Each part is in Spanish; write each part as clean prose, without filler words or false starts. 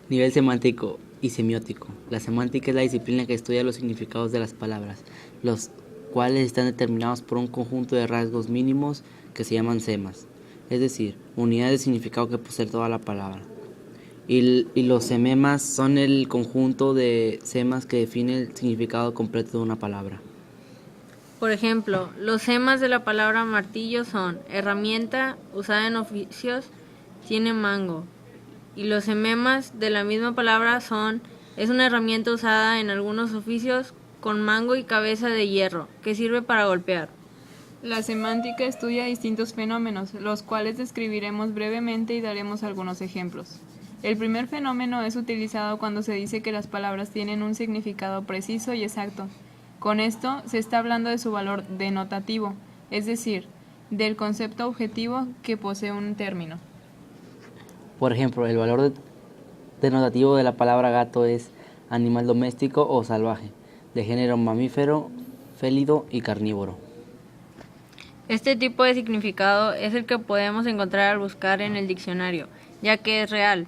Nivel semántico y semiótico. La semántica es la disciplina que estudia los significados de las palabras, los cuales están determinados por un conjunto de rasgos mínimos que se llaman semas, es decir, unidades de significado que posee toda la palabra. Y los sememas son el conjunto de semas que define el significado completo de una palabra. Por ejemplo, los semas de la palabra martillo son herramienta usada en oficios, tiene mango. Y los sememas de la misma palabra son es una herramienta usada en algunos oficios con mango y cabeza de hierro, que sirve para golpear. La semántica estudia distintos fenómenos, los cuales describiremos brevemente y daremos algunos ejemplos. El primer fenómeno es utilizado cuando se dice que las palabras tienen un significado preciso y exacto. Con esto se está hablando de su valor denotativo, es decir, del concepto objetivo que posee un término. Por ejemplo, el valor denotativo de la palabra gato es animal doméstico o salvaje, de género mamífero, félido y carnívoro. Este tipo de significado es el que podemos encontrar al buscar en el diccionario, ya que es real.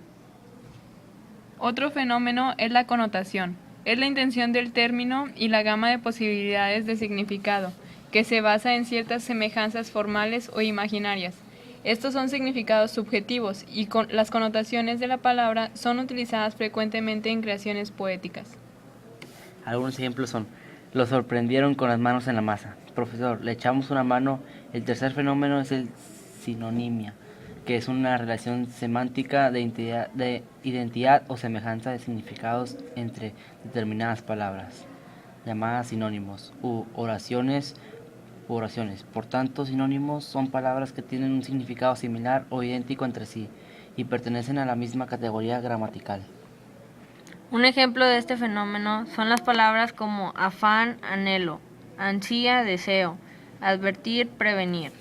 Otro fenómeno es la connotación. Es la intención del término y la gama de posibilidades de significado, que se basa en ciertas semejanzas formales o imaginarias. Estos son significados subjetivos y las connotaciones de la palabra son utilizadas frecuentemente en creaciones poéticas. Algunos ejemplos son: lo sorprendieron con las manos en la masa. Profesor, le echamos una mano. El tercer fenómeno es el sinonimia, que es una relación semántica de identidad o semejanza de significados entre determinadas palabras, llamadas sinónimos u oraciones. Por tanto, sinónimos son palabras que tienen un significado similar o idéntico entre sí y pertenecen a la misma categoría gramatical. Un ejemplo de este fenómeno son las palabras como afán, anhelo, ansía, deseo, advertir, prevenir.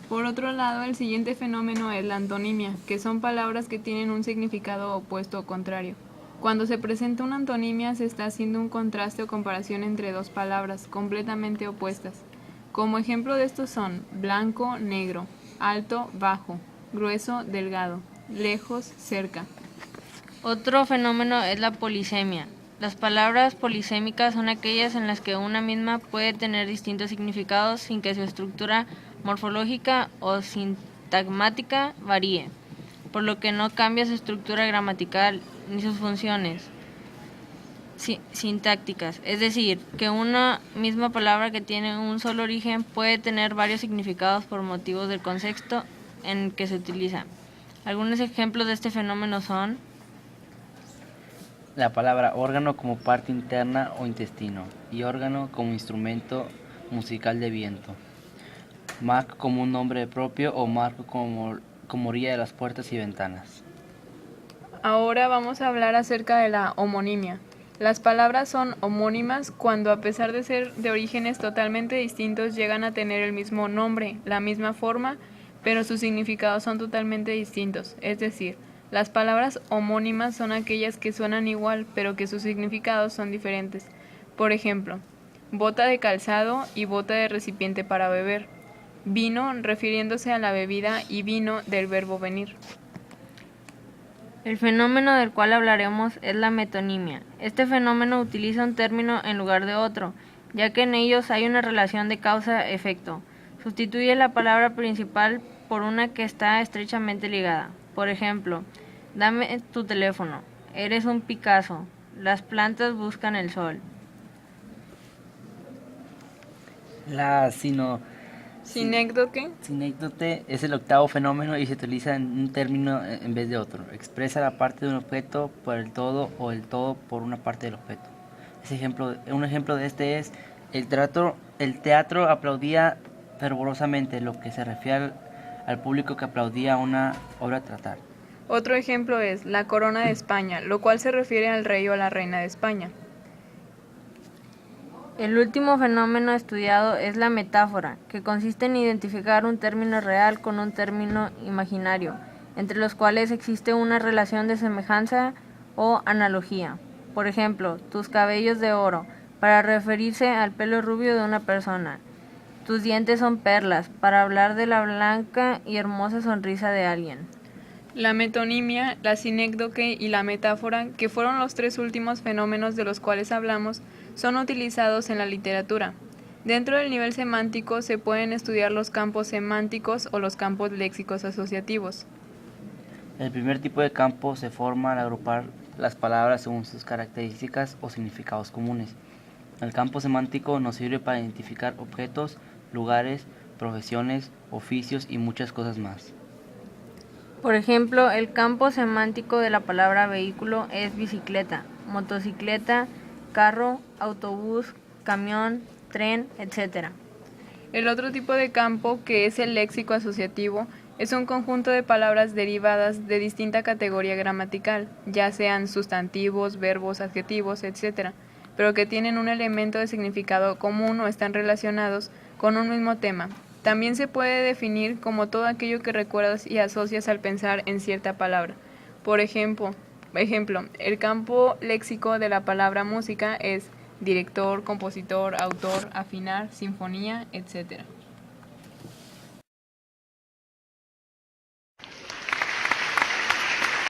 Por otro lado, el siguiente fenómeno es la antonimia, que son palabras que tienen un significado opuesto o contrario. Cuando se presenta una antonimia, se está haciendo un contraste o comparación entre dos palabras completamente opuestas. Como ejemplo de estos son blanco, negro, alto, bajo, grueso, delgado, lejos, cerca. Otro fenómeno es la polisemia. Las palabras polisémicas son aquellas en las que una misma puede tener distintos significados sin que su estructura morfológica o sintagmática varíe, por lo que no cambia su estructura gramatical ni sus funciones sintácticas. Es decir, que una misma palabra que tiene un solo origen puede tener varios significados por motivos del contexto en que se utiliza. Algunos ejemplos de este fenómeno son La palabra órgano como parte interna o intestino y órgano como instrumento musical de viento. Marco como un nombre propio o marco como orilla de las puertas y ventanas. Ahora vamos a hablar acerca de la homonimia. Las palabras son homónimas cuando, a pesar de ser de orígenes totalmente distintos, llegan a tener el mismo nombre, la misma forma, pero sus significados son totalmente distintos. Es decir, las palabras homónimas son aquellas que suenan igual, pero que sus significados son diferentes. Por ejemplo, bota de calzado y bota de recipiente para beber. Vino refiriéndose a la bebida y vino del verbo venir. el fenómeno del cual hablaremos es la metonimia. Este fenómeno utiliza un término en lugar de otro, ya que en ellos hay una relación de causa-efecto. Sustituye la palabra principal por una que está estrechamente ligada. Por ejemplo, dame tu teléfono, eres un Picasso, las plantas buscan el sol. La Sinécdoque. sinécdote es el octavo fenómeno y se utiliza en un término en vez de otro. Expresa la parte de un objeto por el todo o el todo por una parte del objeto. Un ejemplo de este es el teatro aplaudía fervorosamente, lo que se refiere al público que aplaudía una obra teatral. Otro ejemplo es la corona de España, lo cual se refiere al rey o a la reina de España. El último fenómeno estudiado es la metáfora, que consiste en identificar un término real con un término imaginario, entre los cuales existe una relación de semejanza o analogía. Por ejemplo, tus cabellos de oro, para referirse al pelo rubio de una persona. Tus dientes son perlas, para hablar de la blanca y hermosa sonrisa de alguien. La metonimia, la sinécdoque y la metáfora, que fueron los tres últimos fenómenos de los cuales hablamos, son utilizados en la literatura. Dentro del nivel semántico se pueden estudiar los campos semánticos o los campos léxicos asociativos. El primer tipo de campo se forma al agrupar las palabras según sus características o significados comunes. El campo semántico nos sirve para identificar objetos, lugares, profesiones, oficios y muchas cosas más. Por ejemplo, el campo semántico de la palabra vehículo es bicicleta, motocicleta, carro, autobús, camión, tren, etc. El otro tipo de campo, que es el léxico asociativo, es un conjunto de palabras derivadas de distinta categoría gramatical, ya sean sustantivos, verbos, adjetivos, etc., pero que tienen un elemento de significado común o están relacionados con un mismo tema. También se puede definir como todo aquello que recuerdas y asocias al pensar en cierta palabra. Por ejemplo, el campo léxico de la palabra música es director, compositor, autor, afinar, sinfonía, etc.